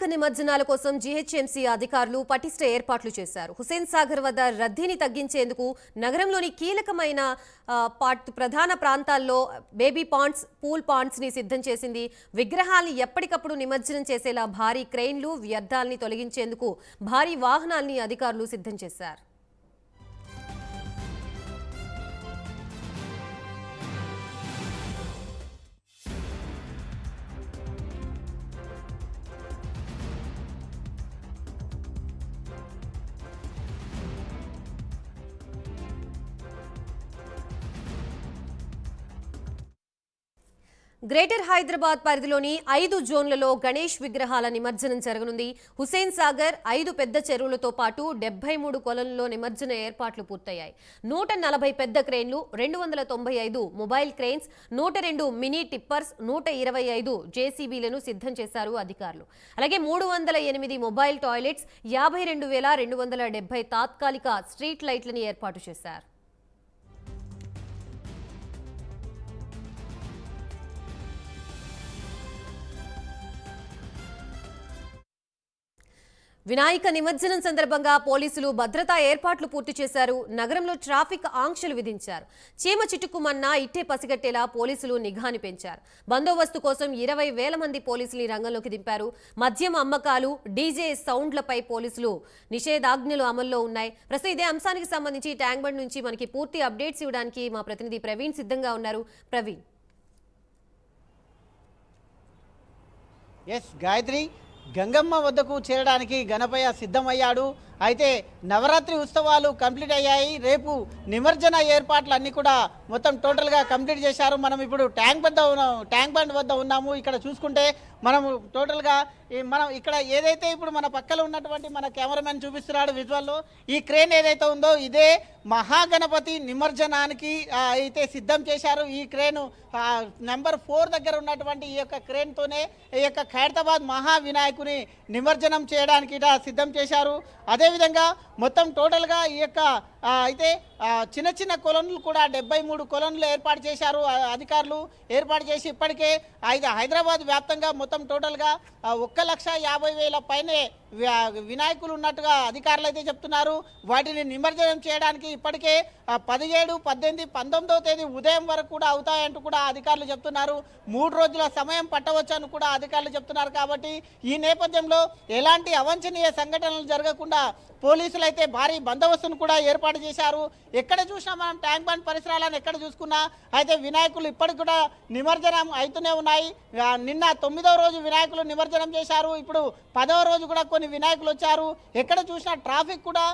వినాయక నిమజ్జనాల కోసం జీహెచ్ఎంసీ అధికారులు పటిష్ట ఏర్పాట్లు చేశారు. హుసేన్ సాగర్ వద్ద రద్దీని తగ్గించేందుకు నగరంలోని కీలకమైన ప్రధాన ప్రాంతాల్లో బేబీ పాండ్స్, పూల్ పాండ్స్ ని సిద్ధం చేసింది. విగ్రహాల్ని ఎప్పటికప్పుడు నిమజ్జనం చేసేలా భారీ క్రెయిన్లు, వ్యర్థాల్ని తొలగించేందుకు భారీ వాహనాల్ని అధికారులు సిద్ధం చేశారు. గ్రేటర్ హైదరాబాద్ పరిధిలోని 5 జోన్లలో గణేష్ విగ్రహాల నిమజ్జనం జరగనుంది. హుసేన్ సాగర్, 5 పెద్ద చెరువులతో పాటు 73 కొలనుల్లో నిమజ్జన ఏర్పాట్లు పూర్తయ్యాయి. 140 పెద్ద క్రెయిన్లు, 295 మొబైల్ క్రెయిన్స్, 102 మినీ టిప్పర్స్, 125 జేసీబీలను సిద్ధం చేశారు అధికారులు. అలాగే 308 మొబైల్ టాయిలెట్స్, 52,270 తాత్కాలిక స్ట్రీట్ లైట్లను ఏర్పాటు చేశారు. వినాయక నిమజ్జనం సందర్భంగా పోలీసులు భద్రతా ఏర్పాట్లు పూర్తి చేశారు. నగరంలో ట్రాఫిక్ ఆంక్షలు విధించారు. చీమ చిటుక్కుమన్నా ఇట్టే పసిగట్టేలా పోలీసులు నిఘాని పెంచారు. బందోబస్తు కోసం 20,000 మంది పోలీసులు రంగంలోకి దింపారు. మద్యం అమ్మకాలు, డీజే సౌండ్లపై పోలీసులు నిషేధాజ్ఞలు అమల్లో ఉన్నాయి. ప్రస్తుతం ఇదే అంశానికి సంబంధించి ట్యాంక్ బండ్ నుంచి మనకి పూర్తి అప్డేట్స్ ఇవ్వడానికి మా ప్రతినిధి ప్రవీణ్ సిద్ధంగా ఉన్నారు. ప్రవీణ్. ఎస్ గాయత్రి, గంగమ్మ వద్దకు చేరడానికి గణపయ్య సిద్ధమయ్యాడు. అయితే నవరాత్రి ఉత్సవాలు కంప్లీట్ అయ్యాయి. రేపు నిమజ్జన ఏర్పాట్లు అన్నీ కూడా మొత్తం టోటల్గా కంప్లీట్ చేశారు. మనం ఇప్పుడు ట్యాంక్ బండ్ వద్ద ఉన్నాము. ఇక్కడ చూసుకుంటే మనం టోటల్గా మనం ఇక్కడ ఏదైతే ఇప్పుడు మన పక్కన ఉన్నటువంటి మన కెమెరామెన్ చూపిస్తున్నాడు విజువల్లో, ఈ క్రేన్ ఏదైతే ఉందో ఇదే మహాగణపతి నిమజ్జనానికి అయితే సిద్ధం చేశారు. ఈ క్రేన్ నెంబర్ 4 దగ్గర ఉన్నటువంటి ఈ యొక్క క్రేన్తోనే ఈ యొక్క ఖైరతాబాద్ మహా వినాయకుని నిమజ్జనం చేయడానికి సిద్ధం చేశారు. అదేవిధంగా మొత్తం టోటల్గా ఈ యొక్క అయితే చిన్న చిన్న కొలనులు కూడా 73 కొలనులు ఏర్పాటు చేశారు అధికారులు. ఏర్పాటు చేసి ఇప్పటికే హైదరాబాద్ వ్యాప్తంగా మొత్తం టోటల్గా 1,50,000 పైనే వినాయకులు ఉన్నట్టుగా అధికారులు అయితే చెప్తున్నారు. వాటిని నిమజ్జనం చేయడానికి ఇప్పటికే 17, 18, 19వ తేదీ ఉదయం వరకు కూడా అవుతాయంటూ కూడా అధికారులు చెప్తున్నారు. 3 రోజుల సమయం పట్టవచ్చని కూడా అధికారులు చెప్తున్నారు. కాబట్టి ఈ నేపథ్యంలో ఎలాంటి అవాంఛనీయ సంఘటనలు జరగకుండా పోలీసులు అయితే భారీ బందోబస్తును కూడా ఏర్పాటు చేశారు. ఎక్కడ చూసినా మనం ట్యాంక్ బండ్ పరిసరాలను ఎక్కడ చూసుకున్నా అయితే వినాయకులు ఇప్పటికి కూడా నిమజ్జనం అవుతూనే ఉన్నాయి. నిన్న 9వ రోజు వినాయకులు నిమజ్జనం చేశారు. ఇప్పుడు 10వ రోజు కూడా కొన్ని వినాయకులు వచ్చారు. ఎక్కడ చూసినా ట్రాఫిక్ కూడా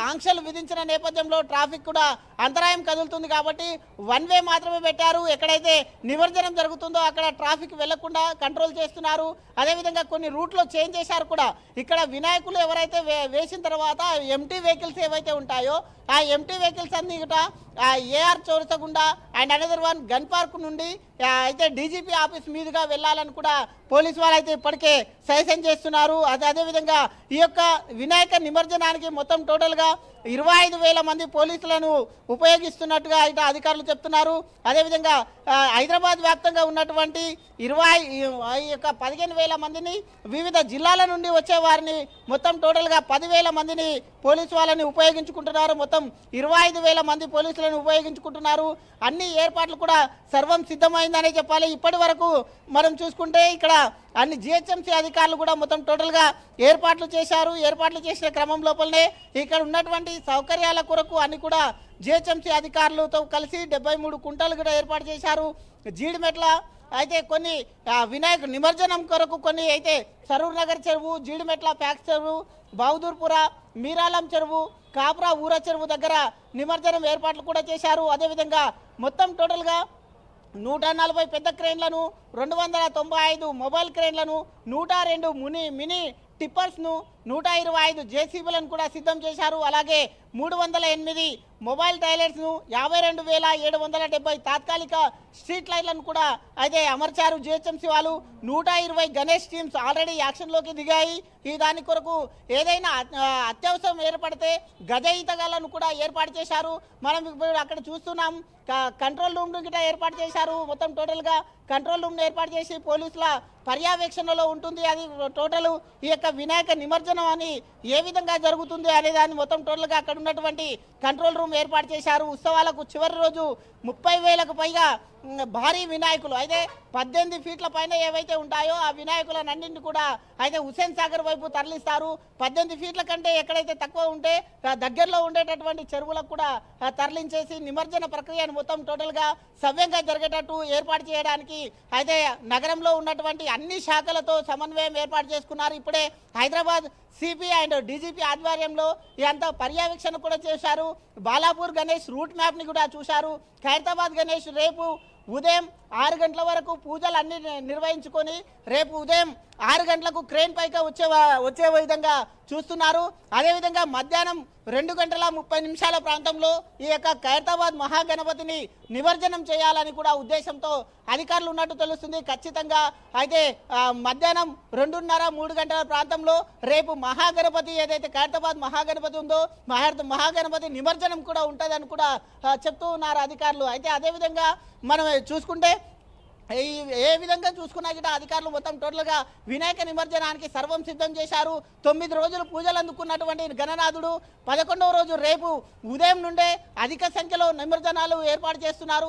ఆంక్షలు విధించిన నేపథ్యంలో ట్రాఫిక్ కూడా అంతరాయం కదులుతుంది. కాబట్టి 1 వే మాత్రమే పెట్టారు. ఎక్కడైతే నిమజ్జనం జరుగుతుందో అక్కడ ట్రాఫిక్ వెళ్లకుండా కంట్రోల్ చేస్తున్నారు. అదేవిధంగా కొన్ని రూట్లో చేంజ్ చేశారు కూడా. ఇక్కడ వినాయకులు ఎవరైతే వేసిన తర్వాత ఎంటీ వెహికల్స్ ఏవైతే ఉంటాయో ఆ ఎంటీ వెహికల్స్ అన్ని ఏఆర్ చౌరసగుండా and another one gun park నుండి అయితే డీజీపీ ఆఫీస్ మీదుగా వెళ్ళాలని కూడా పోలీసు వాళ్ళు అయితే ఇప్పటికే సజెషన్ చేస్తున్నారు. అదేవిధంగా ఈ యొక్క వినాయక నిమజ్జనానికి మొత్తం టోటల్గా 25,000 మంది పోలీసులను ఉపయోగిస్తున్నట్టుగా అయితే అధికారులు చెప్తున్నారు. అదేవిధంగా హైదరాబాద్ వ్యాప్తంగా ఉన్నటువంటి 15,000 మందిని వివిధ జిల్లాల నుండి వచ్చే వారిని మొత్తం టోటల్గా 10,000 మందిని పోలీసు వాళ్ళని ఉపయోగించుకుంటున్నారు. మొత్తం 25,000 మంది పోలీసులను ఉపయోగించుకుంటున్నారు. అన్ని ఏర్పాట్లు కూడా సర్వం సిద్ధమైందనే చెప్పాలి. ఇప్పటి వరకు మనం చూసుకుంటే ఇక్కడ అన్ని జిహెచ్ఎంసీ అధికారులు కూడా మొత్తం టోటల్గా ఏర్పాట్లు చేశారు. ఏర్పాట్లు చేసిన క్రమం లోపలనే ఇక్కడ ఉన్నటువంటి సౌకర్యాల కొరకు అన్ని కూడా జిహెచ్ఎంసీ అధికారులతో కలిసి 73 కుంటలు కూడా ఏర్పాటు చేశారు. జీడిమెట్ల అయితే కొన్ని వినాయక నిమజ్జనం కొరకు కొన్ని అయితే సరూర్ నగర్ చెరువు, జీడిమెట్ల ప్యాక్స్ చెరువు, బహదూర్పుర, మీరాలం చెరువు, కాప్రా ఊర చెరువు దగ్గర నిమజ్జనం ఏర్పాట్లు కూడా చేశారు. అదేవిధంగా మొత్తం టోటల్గా 140 పెద్ద క్రేన్లను, 295 మొబైల్ క్రేన్లను, 102 మినీ టిప్పర్స్ను, 125 జేసీబీలను కూడా సిద్ధం చేశారు. అలాగే 308 మొబైల్ టాయిలెట్స్ను 52,770 తాత్కాలిక స్ట్రీట్ లైట్లను కూడా అయితే అమర్చారు జిహెచ్ఎంసీ వాళ్ళు. 120 గణేష్ టీమ్స్ ఆల్రెడీ యాక్షన్లోకి దిగాయి. ఈ దాని కొరకు ఏదైనా అత్యవసరం ఏర్పడితే గజ ఈతగాళ్లను కూడా ఏర్పాటు చేశారు. మనం ఇప్పుడు అక్కడ చూస్తున్నాం కంట్రోల్ రూమ్ గిట్ట ఏర్పాటు చేశారు. మొత్తం టోటల్గా కంట్రోల్ రూమ్ను ఏర్పాటు చేసి పోలీసుల పర్యవేక్షణలో ఉంటుంది. అది టోటల్ ఈ యొక్క వినాయక నిమజ్జనం అని ఏ విధంగా జరుగుతుంది అనే దాన్ని మొత్తం టోటల్గా అక్కడ ఉన్నటువంటి కంట్రోల్ రూమ్ ఏర్పాటు చేశారు. ఉత్సవాలకు చివరి రోజు 30,000కు పైగా భారీ వినాయకులు అయితే 18 ఫీట్ల పైన ఏవైతే ఉంటాయో ఆ వినాయకులన్నింటినీ కూడా అయితే హుస్సేన్ సాగర్ వైపు తరలిస్తారు. 18 ఫీట్ల కంటే ఎక్కడైతే తక్కువ ఉంటే దగ్గరలో ఉండేటటువంటి చెరువులకు కూడా తరలించేసి నిమజ్జన ప్రక్రియను మొత్తం టోటల్గా సవ్యంగా జరిగేటట్టు ఏర్పాటు చేయడానికి అయితే నగరంలో ఉన్నటువంటి అన్ని శాఖలతో సమన్వయం ఏర్పాటు చేసుకున్నారు. ఇప్పుడే హైదరాబాద్ సిపి అండ్ డీజీపీ ఆధ్వర్యంలో ఇదంతా పర్యవేక్షణ కూడా చేశారు. బాలాపూర్ గణేష్ రూట్ మ్యాప్ని కూడా చూశారు. ఖైరతాబాద్ గణేష్ రేపు ఉదయం 6 గంటల వరకు పూజలు అన్ని నిర్వహించుకొని రేపు ఉదయం 6 గంటలకు క్రేన్ పైకి వచ్చే విధంగా చూస్తున్నారు. అదేవిధంగా మధ్యాహ్నం 2:30 ప్రాంతంలో ఈ యొక్క ఖైరతాబాద్ మహాగణపతిని నిమజ్జనం చేయాలని కూడా ఉద్దేశంతో అధికారులు ఉన్నట్టు తెలుస్తుంది. ఖచ్చితంగా అయితే మధ్యాహ్నం 2:30-3 గంటల ప్రాంతంలో రేపు మహాగణపతి ఏదైతే ఖైరతాబాద్ మహాగణపతి ఉందో మహాగణపతి నిమజ్జనం కూడా ఉంటుందని కూడా చెప్తూ ఉన్నారు అధికారులు. అయితే అదేవిధంగా మనం చూసుకుంటే ఏ విధంగా చూసుకున్నా గిట అధికారులు మొత్తం టోటల్గా వినాయక నిమజ్జనానికి సర్వం సిద్ధం చేశారు. 9 రోజులు పూజలు అందుకున్నటువంటి గణనాథుడు 11వ రోజు రేపు ఉదయం నుండే అధిక సంఖ్యలో నిమజ్జనాలు ఏర్పాటు చేస్తున్నారు.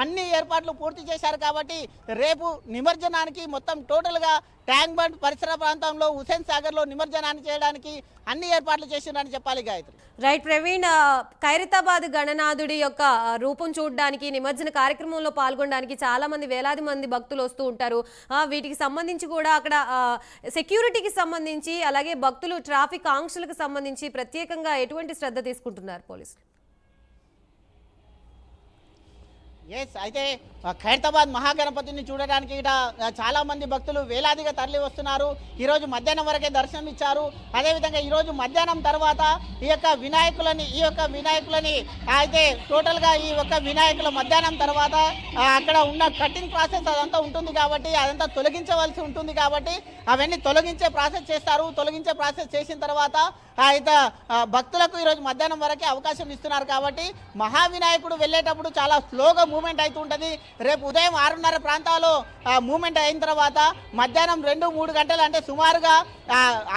అన్ని ఏర్పాట్లు పూర్తి చేశారు కాబట్టి రేపు నిమజ్జనానికి మొత్తం టోటల్గా ట్యాంక్ బండ్ పరిసర ప్రాంతంలో హుస్సేన్ సాగర్లో నిమజ్జనాన్ని చేయడానికి అన్ని ఏర్పాట్లు చేసిందని చెప్పాలి గాయత్రి. రైట్ ప్రవీణ్, ఖైరతాబాద్ గణనాథుడి యొక్క రూపం చూడడానికి నిమజ్జన కార్యక్రమంలో పాల్గొనడానికి చాలా మంది వేలాది మంది భక్తులు వస్తూ ఉంటారు. వీటికి సంబంధించి కూడా అక్కడ సెక్యూరిటీకి సంబంధించి అలాగే భక్తులు ట్రాఫిక్ ఆంక్షలకు సంబంధించి ప్రత్యేకంగా ఎటువంటి శ్రద్ధ తీసుకుంటున్నారు పోలీసులు? అయితే ఖైరతాబాద్ మహాగణపతిని చూడడానికి చాలా మంది భక్తులు వేలాదిగా తరలి వస్తున్నారు. ఈరోజు మధ్యాహ్నం వరకే దర్శనం ఇచ్చారు. అదేవిధంగా ఈరోజు మధ్యాహ్నం తర్వాత ఈ యొక్క వినాయకులని అయితే టోటల్గా ఈ యొక్క వినాయకుల మధ్యాహ్నం తర్వాత అక్కడ ఉన్న కటింగ్ ప్రాసెస్ అదంతా ఉంటుంది కాబట్టి అదంతా తొలగించవలసి ఉంటుంది కాబట్టి అవన్నీ తొలగించే ప్రాసెస్ చేస్తారు. తొలగించే ప్రాసెస్ చేసిన తర్వాత అయితే భక్తులకు ఈరోజు మధ్యాహ్నం వరకే అవకాశం ఇస్తున్నారు కాబట్టి మహావినాయకుడు వెళ్ళేటప్పుడు చాలా స్లోగా మూమెంట్ అవుతూ ఉంటుంది. రేపు ఉదయం 6:30 ప్రాంతాల్లో మూమెంట్ అయిన తర్వాత మధ్యాహ్నం 2-3 గంటలు అంటే సుమారుగా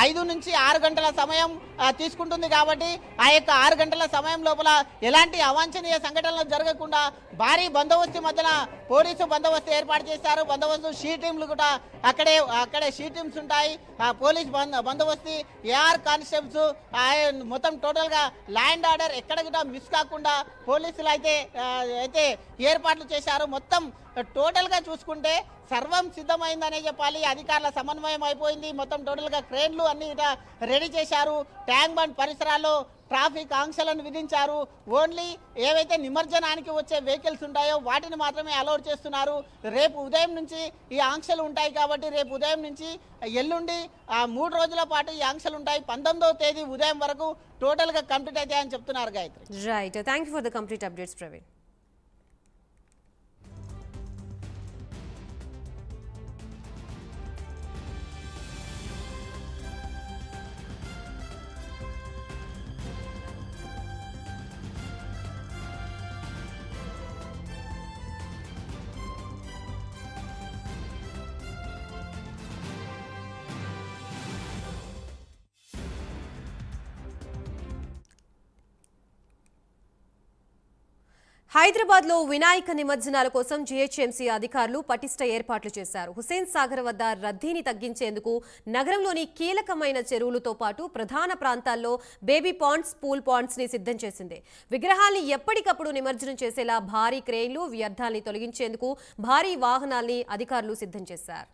5 నుంచి 6 గంటల సమయం తీసుకుంటుంది కాబట్టి ఆ యొక్క 6 గంటల సమయం లోపల ఎలాంటి అవాంఛనీయ సంఘటనలు జరగకుండా భారీ బందోబస్తు మధ్యన పోలీసు బందోబస్తు ఏర్పాటు చేశారు. బందోబస్తు షీ టీంలు కూడా అక్కడే షీ టీమ్స్ ఉంటాయి. పోలీస్ బందోబస్తు ఏఆర్ కానిస్టేబుల్స్ మొత్తం టోటల్గా ల్యాండ్ ఆర్డర్ ఎక్కడ కూడా మిస్ కాకుండా పోలీసులు అయితే ఏర్పాట్లు చేశారు. మొత్తం టోటల్గా చూసుకుంటే సర్వం సిద్ధమైందనే చెప్పాలి. అధికారుల సమన్వయం అయిపోయింది. మొత్తం టోటల్గా క్రేన్లు అన్ని రెడీ చేశారు. ట్యాంక్ బండ్ పరిసరాల్లో ట్రాఫిక్ ఆంక్షలను విధించారు. ఓన్లీ ఏవైతే నిమజ్జనానికి వచ్చే వెహికల్స్ ఉంటాయో వాటిని మాత్రమే అలౌడ్ చేస్తున్నారు. రేపు ఉదయం నుంచి ఈ ఆంక్షలు ఉంటాయి కాబట్టి రేపు ఉదయం నుంచి ఎల్లుండి 3 రోజుల పాటు ఈ ఆంక్షలు ఉంటాయి. 19వ తేదీ ఉదయం వరకు టోటల్గా కంప్లీట్ అవుతాయని చెప్తున్నారు Gayatri. Right, thank you for the complete updates Praveen. హైదరాబాద్లో వినాయక నిమజ్జనాల కోసం జీహెచ్ఎంసీ అధికారులు పటిష్ట ఏర్పాట్లు చేశారు. హుస్సేన్ సాగర్ వద్ద రద్దీని తగ్గించేందుకు నగరంలోని కీలకమైన చెరువులతో పాటు ప్రధాన ప్రాంతాల్లో బేబీ పాండ్స్, పూల్ పాండ్స్ ని సిద్ధం చేసింది. విగ్రహాల్ని ఎప్పటికప్పుడు నిమజ్జనం చేసేలా భారీ క్రేన్లు, వ్యర్థాల్ని తొలగించేందుకు భారీ వాహనాల్ని అధికారులు సిద్ధం చేశారు.